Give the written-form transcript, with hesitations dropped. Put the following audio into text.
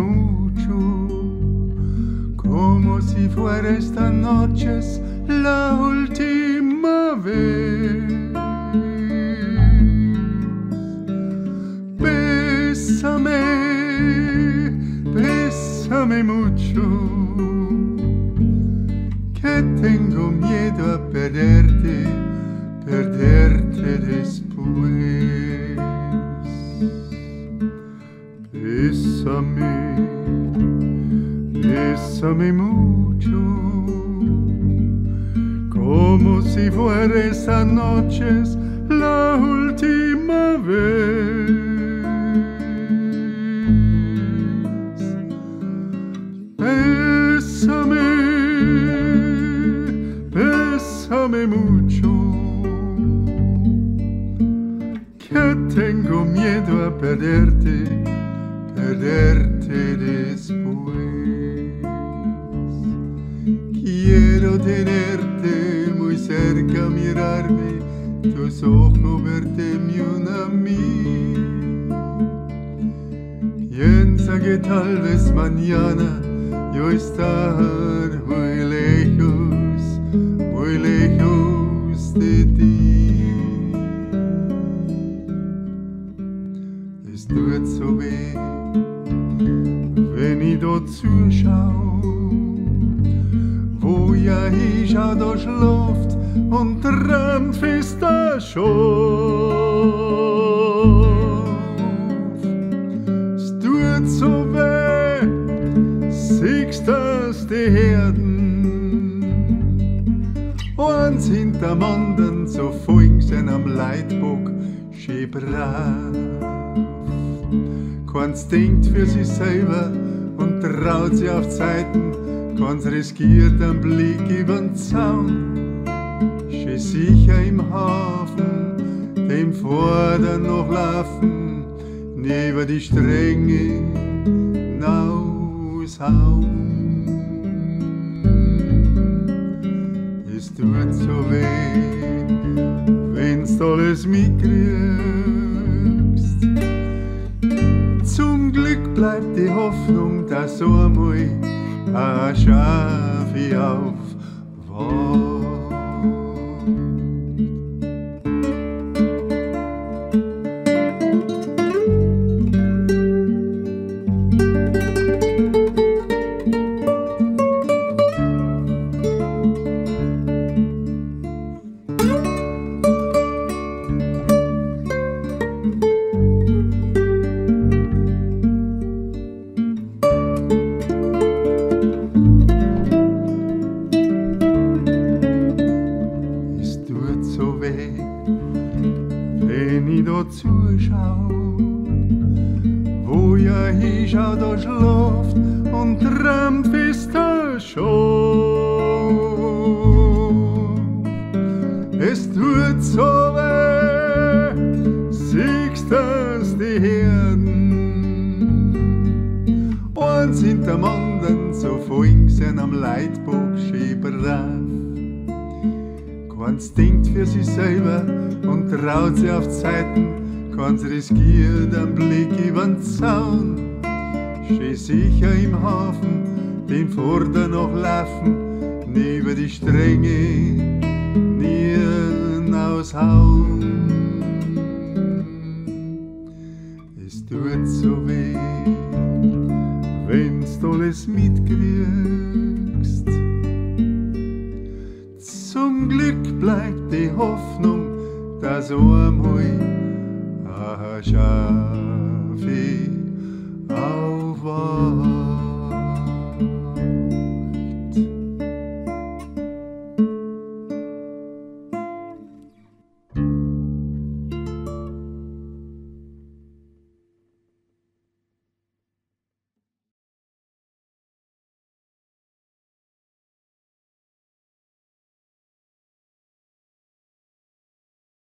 mucho, como si fuera esta noche la última vez. Bésame, bésame mucho, que tengo miedo a perderte, perderte después. Bésame, bésame mucho, como si fuera esa noche la última vez. Bésame, bésame mucho, que tengo miedo a perderte, perderte después. Quiero tenerte muy cerca, mirarme, tus ojos verte una a mí. Piensa que tal vez mañana yo estar muy lejos de ti. Es tut so weh, wenn ich dort zuschaue, wo ja Isha da schläft und träumt fest da Schaf. Es tut so weh, siehst das die Herden, eins hinterm anderen, so Funken am Leitbock, schön brav. Keins denkt für sich selber und traut sich auf Zeiten, keins riskiert einen Blick übern Zaun. Schön sicher im Hafen, dem Vordern noch laufen, neben die Stränge hinaushauen. Es tut so weh, wenn's alles mitkriegst. Zum Glück bleibt die Hoffnung, dass so einmal ein Schafi aufwacht. Wenn ich da zuschau, wo ja Isha da schläft und träumt fest da Schaf. Es tut so weh, siehst das die Herden, eins hinterm anderen, so Funken am Leitbock schön brav. Keins denkt für sich selber und traut sich auf Zeiten, keins riskiert einen Blick übern Zaun. Schön sicher im Hafen, dem Vorder noch laufen, neben die Stränge nie hinaushauen. Es tut so weh, wenn's du alles mitkriegst. Zum Glück bleibt die Hoffnung, dass einmal ein Schafi aufwacht.